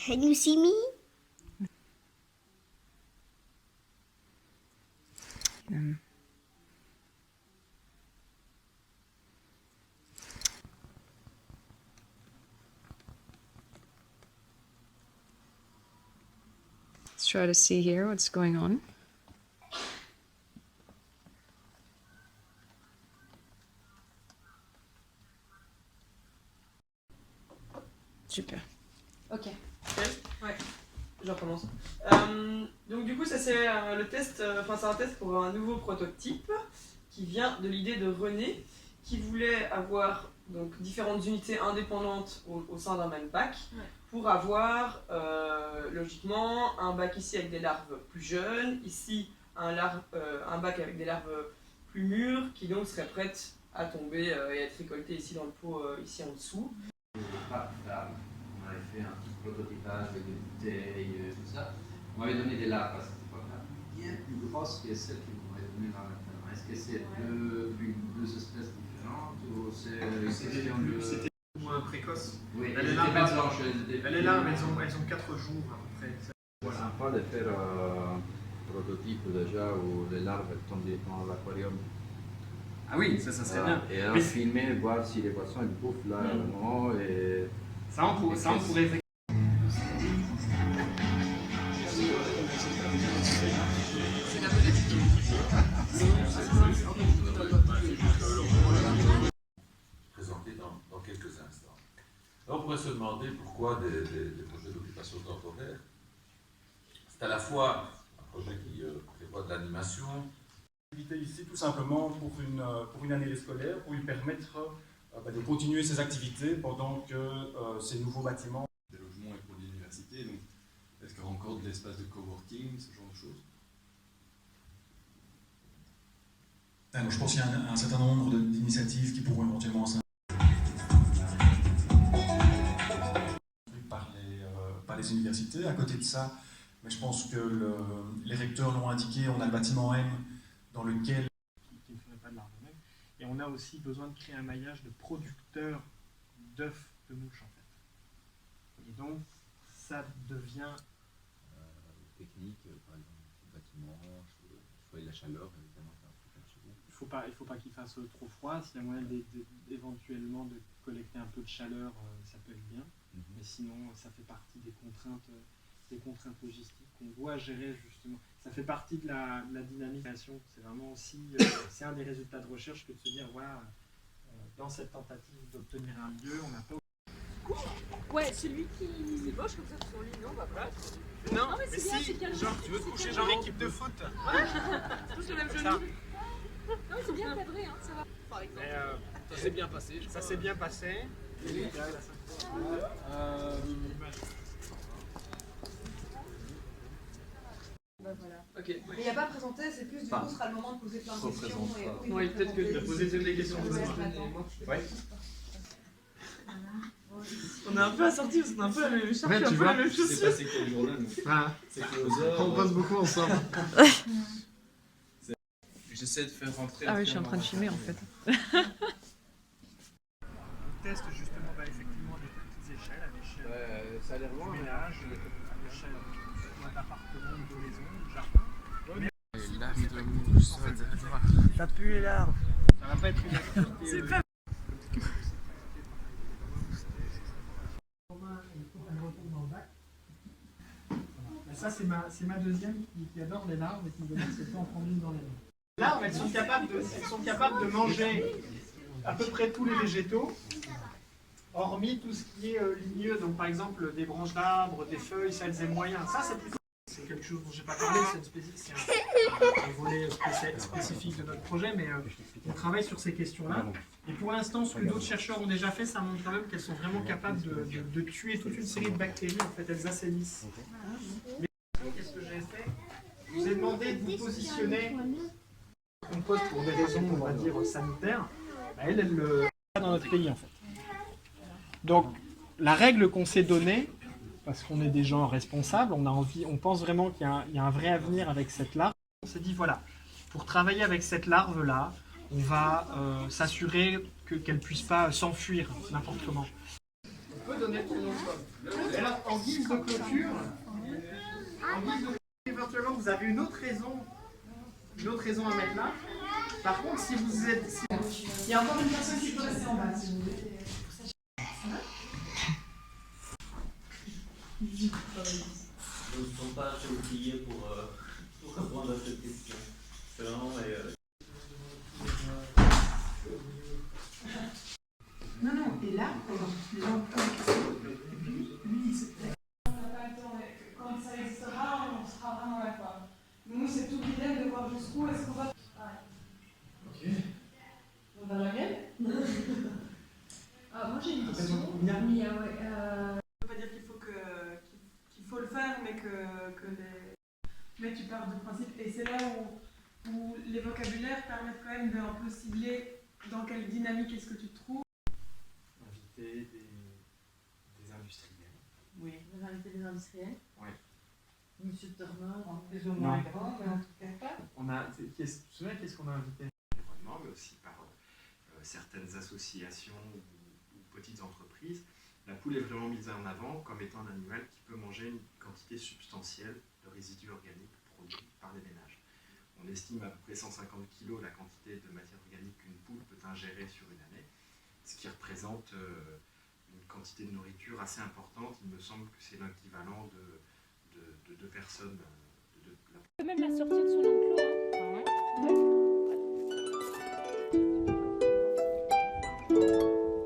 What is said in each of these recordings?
Can you see me? Let's try to see here what's going on. Super. Ok. Ouais, je recommence. Donc du coup, ça c'est le test, c'est un test pour un nouveau prototype qui vient de l'idée de René, qui voulait avoir donc différentes unités indépendantes au sein d'un même bac, pour avoir logiquement un bac ici avec des larves plus jeunes, ici un bac avec des larves plus mûres, qui donc seraient prêtes à tomber et à être récoltées ici dans le pot, ici en dessous. On avait fait un petit prototypage avec des bouteilles, tout ça. On m'avait donné des larves à cette époque-là, bien plus grosses que celles que vous m'avez données là maintenant. Est-ce que c'est deux espèces différentes ou c'est une question de... C'était moins précoce. Oui, elle est là, mais elles ont 4 jours à peu près. C'est sympa de faire un prototype déjà où les larves tombent dans l'aquarium. Ah oui, ça serait bien. Et alors filmer, voir si les poissons ils bouffent là au moment et... Ça on pourrait... Présenté dans quelques instants. Alors on pourrait se demander pourquoi des projets d'occupation temporaire. C'est à la fois un projet qui prévoit de l'animation. Ici tout simplement pour une année scolaire, pour lui permettre de continuer ses activités pendant que ces nouveaux bâtiments... Des logements et pour l'université, donc est-ce qu'il y aura encore de l'espace de coworking, ce genre de choses? Alors, je pense qu'il y a un certain nombre d'initiatives qui pourront éventuellement par les universités. À côté de ça, mais je pense que les recteurs l'ont indiqué, on a le bâtiment M dans lequel... qui ne ferait pas de larves même. Et on a aussi besoin de créer un maillage de producteurs d'œufs de mouches en fait. Et donc ça devient... technique, par exemple, bâtiment, choisir la chaleur, évidemment. Il faut pas qu'il fasse trop froid. S'il y a moyen éventuellement de collecter un peu de chaleur, ça peut être bien. Mais sinon, ça fait partie des contraintes logistiques qu'on doit gérer justement. Ça fait partie de la dynamisation. C'est vraiment aussi, c'est un des résultats de recherche que de se dire, voilà, dans cette tentative d'obtenir un lieu, on n'a pas... Ouais, celui qui débauche comme ça sur son lit, non, bah voilà. Non, mais mais c'est bien, si, c'est bien. genre tu veux te coucher genre équipe de foot. Tous le même genou. Non, mais c'est bien cadré, hein, ça va. Par exemple. Ça s'est bien passé. Ça s'est bien passé. Bah voilà. Ok. Mais il n'y a pas à présenter, c'est plus du coup ce sera le moment de poser plein de questions. Oui, peut-être que de poser toutes les questions. Ouais. On est un peu assortis parce qu'on a un peu la même écharpe, un peu la même chaussure. C'est passé quelle journée? C'est que On passe beaucoup ensemble. J'essaie de faire rentrer... Ah oui, je suis en train de filmer en fait. On teste justement effectivement des petites échelles à l'échelle ça a l'air loin. du ménage, à l'échelle d'un appartement, de maison, de jardin. Ça pue les larves. Ça va pas être une activité... Ça, c'est ma deuxième qui adore les larves et qui me demande si elle peut en prendre une dans les mains. Les larves, elles sont capables de manger à peu près tous les végétaux, hormis tout ce qui est ligneux, donc par exemple des branches d'arbres, des feuilles, ça elles aiment moyen. Ça, c'est quelque chose dont je n'ai pas parlé, c'est un volet spécifique de notre projet, mais on travaille sur ces questions-là. Et pour l'instant, ce que d'autres chercheurs ont déjà fait, ça montre quand même qu'elles sont vraiment capables de tuer toute une série de bactéries, en fait, elles assainissent. Qu'est-ce que j'ai fait? Je vous ai demandé de vous positionner on pose pour des raisons, on va dire, sanitaires. Elle le fait dans notre pays, en fait. Donc, la règle qu'on s'est donnée, parce qu'on est des gens responsables, on pense vraiment qu'il y a un vrai avenir avec cette larve. On s'est dit, voilà, pour travailler avec cette larve-là, on va s'assurer qu'elle ne puisse pas s'enfuir n'importe comment. peut donner le prénom de Bob. Et alors, en guise de clôture, éventuellement, vous avez une autre raison à mettre là. Par contre, si vous êtes... Il y a encore une personne qui peut rester en bas, si vous voulez. Nous ne sommes pas assez outillés pour répondre à cette question. C'est vraiment... Non, et là, les gens posent des questions, et puis lui, il se tait. On n'a pas le temps, mais quand ça existera, on sera vraiment d'accord. Nous, c'est tout l'idée de voir jusqu'où est-ce qu'on va... Ok. On va la mienne. Moi j'ai une question. Ça veut pas dire qu'il faut le faire, mais que les... Mais tu pars du principe, et c'est là où les vocabulaires permettent quand même de un peu cibler dans quelle dynamique est-ce que tu te trouves. Inviter des industriels. Oui, vous invitez des industriels. Oui. Monsieur Turner, Plus ou moins grand, mais en tout cas pas. On a, tu te souviens qu'est-ce qu'on a invité? Environnement, mais aussi par certaines associations ou petites entreprises. La poule est vraiment mise en avant comme étant un animal qui peut manger une quantité substantielle de résidus organiques produits par les ménages. On estime à peu près 150 kg la quantité de matière organique qu'une poule peut ingérer sur une année, ce qui représente une quantité de nourriture assez importante. Il me semble que c'est l'équivalent de deux personnes. Même la sortie de son enclos.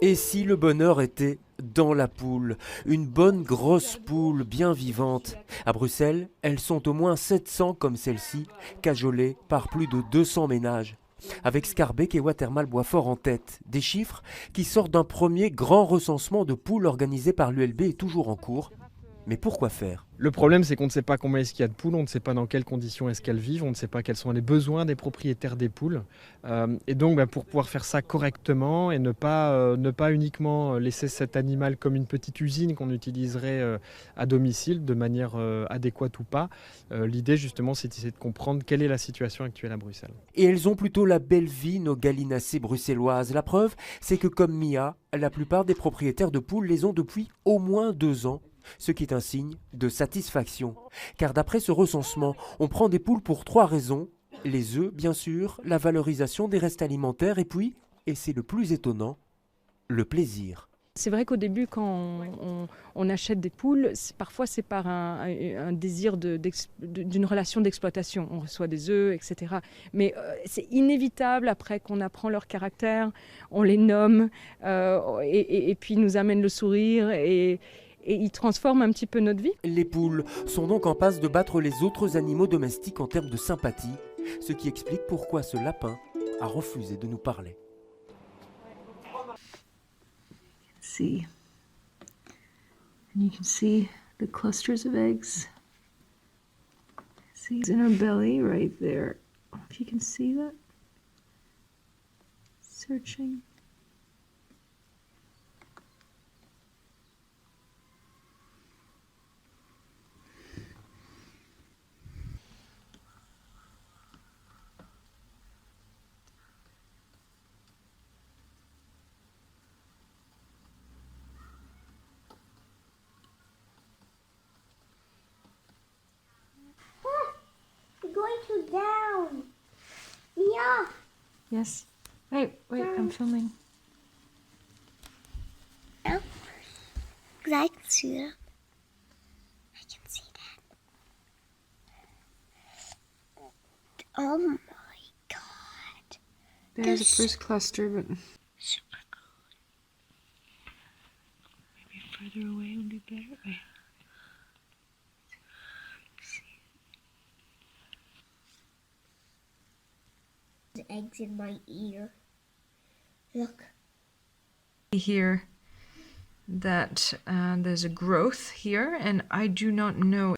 Et si le bonheur était dans la poule, une bonne grosse poule bien vivante. À Bruxelles, elles sont au moins 700 comme celle-ci, cajolées par plus de 200 ménages. Avec Scarbeck et Watermal Boisfort en tête, des chiffres qui sortent d'un premier grand recensement de poules organisé par l'ULB et toujours en cours. Mais pourquoi faire? Le problème, c'est qu'on ne sait pas combien est-ce qu'il y a de poules, on ne sait pas dans quelles conditions est-ce qu'elles vivent, on ne sait pas quels sont les besoins des propriétaires des poules. Et donc, pour pouvoir faire ça correctement et ne pas uniquement laisser cet animal comme une petite usine qu'on utiliserait à domicile de manière adéquate ou pas, l'idée justement, c'est d'essayer de comprendre quelle est la situation actuelle à Bruxelles. Et elles ont plutôt la belle vie, nos gallinacées bruxelloises. La preuve, c'est que comme Mia, la plupart des propriétaires de poules les ont depuis au moins 2 ans. Ce qui est un signe de satisfaction. Car d'après ce recensement, on prend des poules pour 3 raisons. Les œufs, bien sûr, la valorisation des restes alimentaires et puis, et c'est le plus étonnant, le plaisir. C'est vrai qu'au début, quand on achète des poules, parfois c'est par un désir d'une relation d'exploitation. On reçoit des œufs, etc. Mais c'est inévitable après qu'on apprend leur caractère, on les nomme et puis ils nous amènent le sourire et ils transforment un petit peu notre vie. Les poules sont donc en passe de battre les autres animaux domestiques en termes de sympathie, ce qui explique pourquoi ce lapin a refusé de nous parler. See, and you can see the clusters of eggs. See, it's in her belly right there. If you can see that. Searching. Going to down. Yeah. Yes. Wait, I'm filming. Oh, I can see that. I can see that. Oh my god. There's the first cluster, but Super cool. Maybe further away would be better. Wait. The eggs in my ear. Look. here that there's a growth here, and I do not know.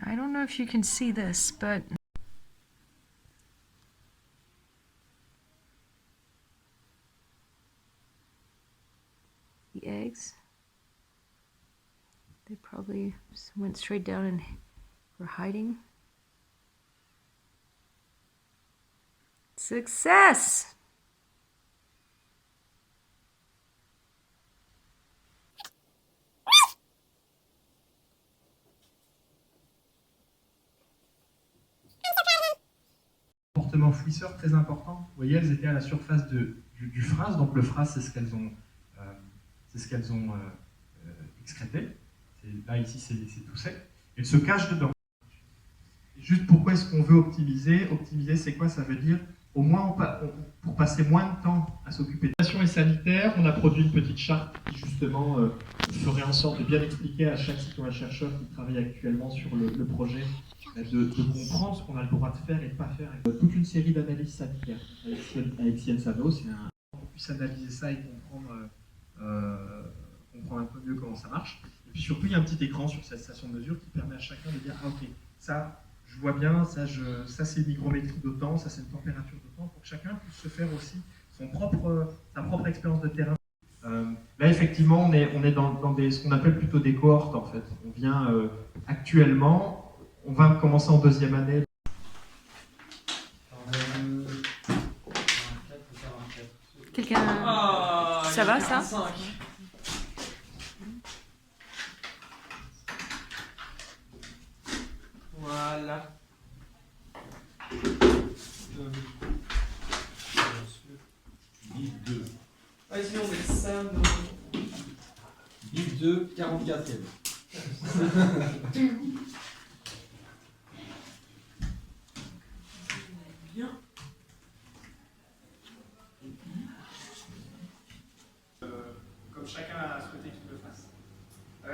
I don't know if you can see this, but the eggs, they probably just went straight down and were hiding. Success! comportement fouisseur très important. Vous voyez, elles étaient à la surface du frasse, donc le frasse, c'est ce qu'elles ont excrété. Là, ici, c'est tout sec. Elles se cachent dedans. Juste pourquoi est-ce qu'on veut optimiser? Optimiser, c'est quoi? Ça veut dire, au moins, pour passer moins de temps à s'occuper de et sanitaire, on a produit une petite charte qui, justement, ferait en sorte de bien expliquer à chaque citoyen-chercheur qui travaille actuellement sur le projet de comprendre ce qu'on a le droit de faire et de ne pas faire. Toute une série d'analyses sanitaires avec Sciensano, c'est qu'on puisse analyser ça et comprendre un peu mieux comment ça marche. Et puis surtout, il y a un petit écran sur cette station de mesure qui permet à chacun de dire « Ah ok, ça, je vois bien, ça c'est une hygrométrie d'autant, ça c'est une température d'autant », pour que chacun puisse se faire aussi sa propre expérience de terrain. Là, effectivement, on est dans ce qu'on appelle plutôt des cohortes, en fait. On vient actuellement, on va commencer en deuxième année. Quelqu'un... ça va, ça? Voilà. Bip 2. Vas-y, on met ça dans... Bip 2, 44e. Bien. Comme chacun a souhaité qu'il le fasse.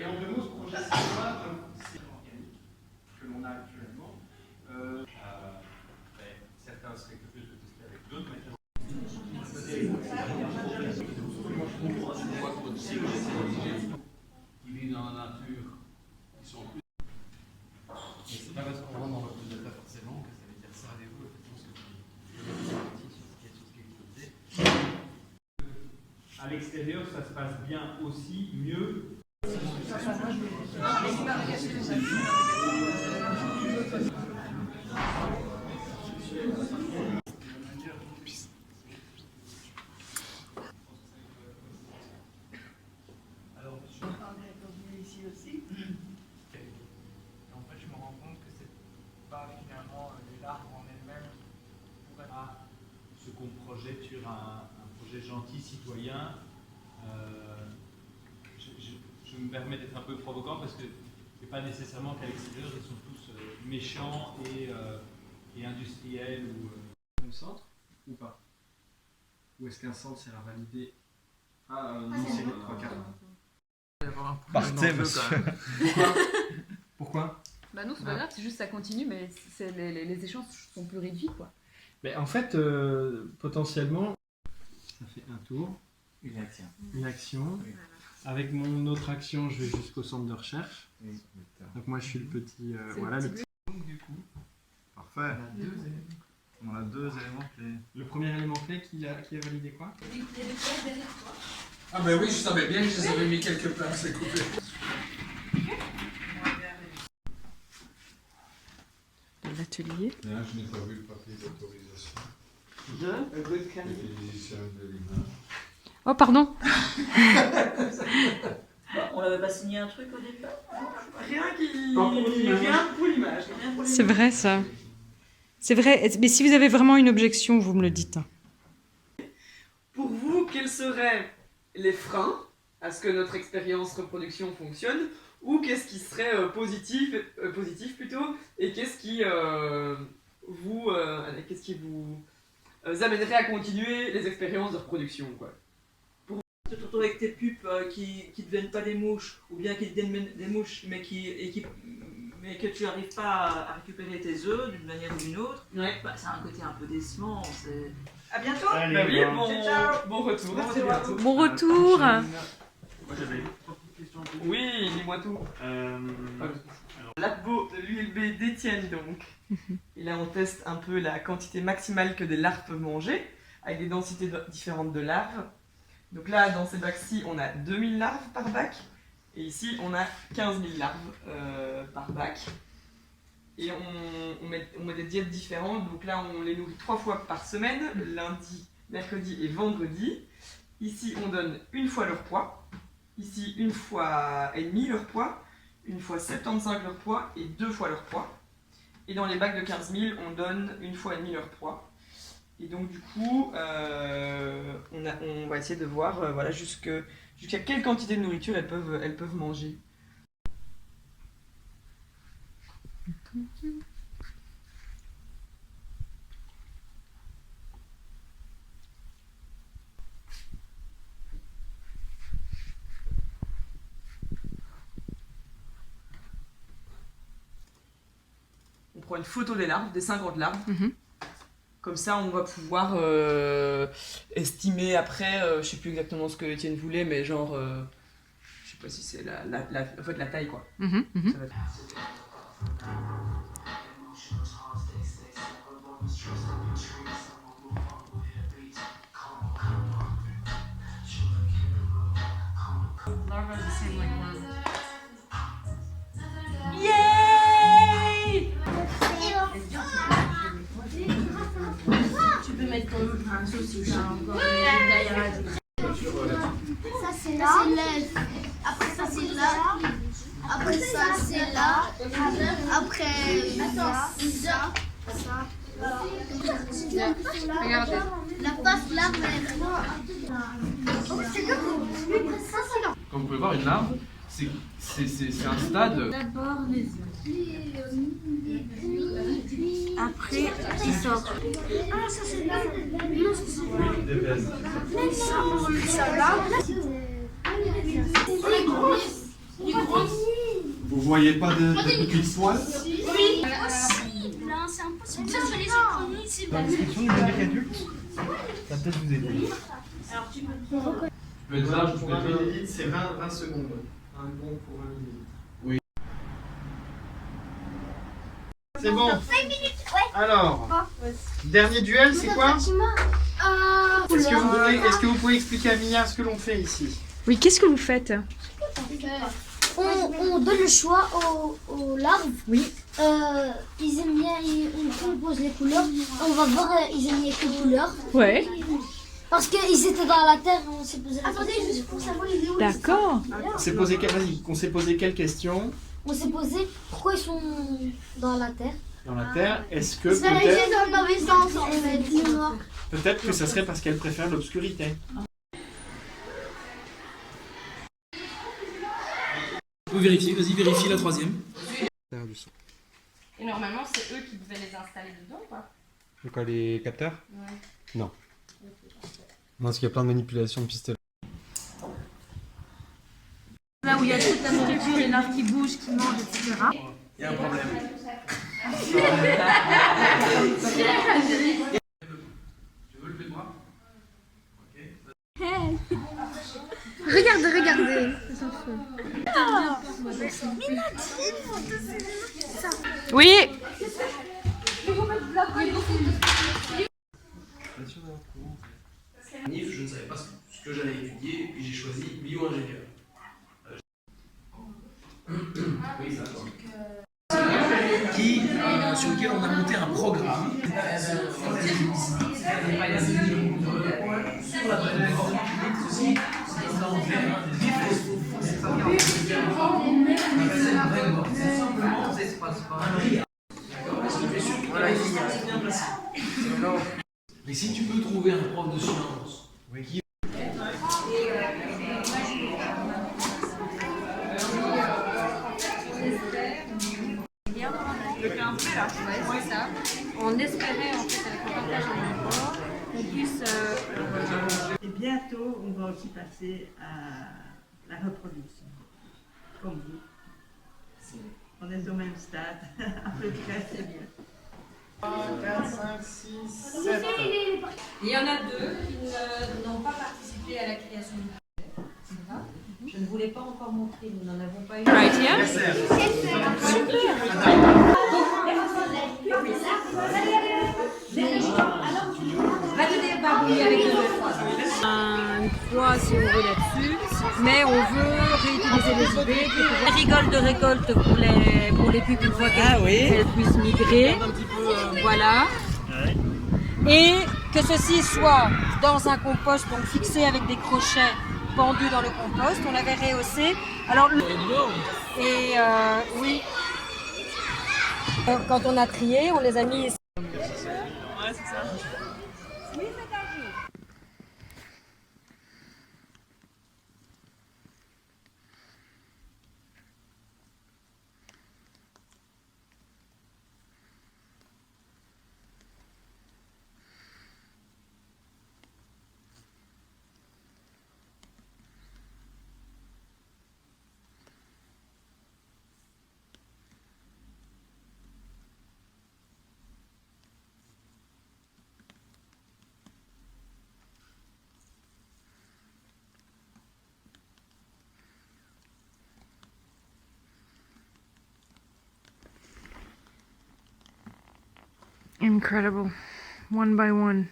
Et en deux mots, ce projet, c'est quoi? C'est organique que l'on a actuellement. Certains seraient curieux de tester avec d'autres méthodes. Qui vivent dans la nature, qui sont plus. Mais c'est pas parce qu'on rentre dans votre data forcément que ça veut dire servez-vous effectivement à l'extérieur, ça se passe bien aussi, mieux. Ici aussi. En fait, je me rends compte que c'est pas finalement les larves en elles-mêmes pour être... Ce qu'on projette sur un projet gentil, citoyen, je me permets d'être un peu provocant parce que c'est pas nécessairement qu'à l'extérieur ils sont tous méchants et industriels ou... Même centre ou pas? Ou est-ce qu'un centre sert à valider? non, c'est non, les trois quarts. Partez, monsieur. Pourquoi? Bah non, c'est pas grave, c'est juste ça continue, mais les échanges sont plus réduits, quoi. Mais en fait, potentiellement, ça fait un tour. Une action. Une action. Oui. Avec mon autre action, je vais jusqu'au centre de recherche. Oui. Donc moi, je suis le petit... voilà, le petit... Du coup. Parfait. On a deux éléments clés. Le premier élément clé qui a validé quoi? Il y a des places derrière toi. Ah ben oui, je savais bien que je les avais mis quelque part, c'est coupé. L'atelier. Là, je n'ai pas vu le papier d'autorisation. De de l'image. Oh, pardon. On n'avait pas signé un truc au départ? Rien pour l'image. C'est vrai, ça. C'est vrai, mais si vous avez vraiment une objection, vous me le dites. Pour vous, quels seraient les freins à ce que notre expérience reproduction fonctionne, ou qu'est-ce qui serait positif plutôt, et qu'est-ce qui vous amènerait à continuer les expériences de reproduction, quoi. Pour te retrouver avec tes pupes qui ne deviennent pas des mouches, ou bien qui deviennent des mouches, mais que tu n'arrives pas à récupérer tes œufs d'une manière ou d'une autre, bah, c'est un côté un peu décevant. À bientôt. Allez, bah oui, bon retour. Merci, bientôt. Bon retour. Moi j'avais une question. Oui, dis-moi tout. Labo de l'ULB d'Étienne donc. Et là on teste un peu la quantité maximale que des larves peuvent manger, avec des densités différentes de larves. Donc là dans ces bacs-ci on a 2000 larves par bac, et ici on a 15 000 larves par bac. Et on met des diètes différentes, donc là on les nourrit 3 fois par semaine, lundi, mercredi et vendredi. Ici on donne une fois leur poids, ici une fois et demie leur poids, une fois 75 leur poids et 2 fois leur poids. Et dans les bacs de 15 000, on donne 1,5 fois leur poids. Et donc du coup, on va essayer de voir voilà, jusqu'à quelle quantité de nourriture elles peuvent manger. On prend une photo des larves, des 50 larves. Comme ça, on va pouvoir estimer après, je sais plus exactement ce que Étienne voulait, mais genre, je sais pas si c'est en fait, la taille quoi. Ça va être... Yay! Tu peux mettre un saucisse encore derrière. Ça c'est là. Après ça c'est là. Après ça c'est là. Après ça. Regardez. La face là. Comme vous pouvez voir, une larve, c'est un stade. D'abord les œufs. Après, il sort. Ah, ça c'est là. Non, ça c'est là. Ça là. Les grosses. Vous voyez pas de petites poils? Oui. Là, c'est impossible. Ça, sur les premiers, c'est Dans la description du numérique adulte, ça va peut-être vous aider. Alors, tu peux. Peut être large, Pour 1 millilitre, c'est 20 secondes. Un bon pour 1 millilitre. Oui. C'est bon. 5 minutes, ouais. Alors, dernier duel, c'est quoi? Est-ce que vous pouvez expliquer à Mia ce que l'on fait ici? Oui, qu'est-ce que vous faites? On donne le choix aux larves. Oui. Ils aiment bien, on pose les couleurs. On va voir, ils aiment bien quelle couleur. Ouais. Parce qu'ils étaient dans la terre, on s'est posé la question. Attendez, juste pour savoir les où. D'accord. On s'est posé quelle question? On s'est posé pourquoi ils sont dans la terre. Dans la terre, est-ce que Parce qu'ils étaient dans le mauvais sens, en fait. peut-être que ça serait parce qu'elle préfère l'obscurité. On peut vérifier, vas-y, vérifie la troisième. Et normalement, c'est eux qui devaient les installer dedans, quoi. De quoi, les capteurs? Ouais. Non. Non, parce qu'il y a plein de manipulations de pistolets. Là où il y a toute la nourriture, les larves qui bougent, qui mangent, etc. Il y a un problème. Tu veux le fait de moi? Regardez. Oui. NIF, je ne savais pas ce que j'allais étudier, et puis j'ai choisi bio-ingénieur. Oui, ça sur lequel on a monté un programme sur la mais si tu peux trouver un prof de sciences qui... Ouais, ça. On espérait en fait avec le partage en rapport qu'on puisse. Et bientôt, on va aussi passer à la reproduction, comme vous. On est au même stade, à peu près, c'est bien. 4, 5, 6, 7. Il y en a deux qui n'ont pas participé à la création du projet. Je ne voulais pas encore montrer, nous n'en avons pas eu. Right here? Une croix si on veut là-dessus, mais on veut réutiliser les idées. Les rigoles de récolte pour les pupilles une fois qu'elles puissent migrer. Voilà. Et que ceci soit dans un compost, donc fixé avec des crochets pendus dans le compost. On l'avait rehaussé. Alors, oui. Quand on a trié, on les a mis ici. Ouais, c'est ça. Incredible. One by one.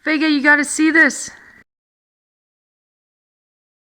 Vega, you gotta see this.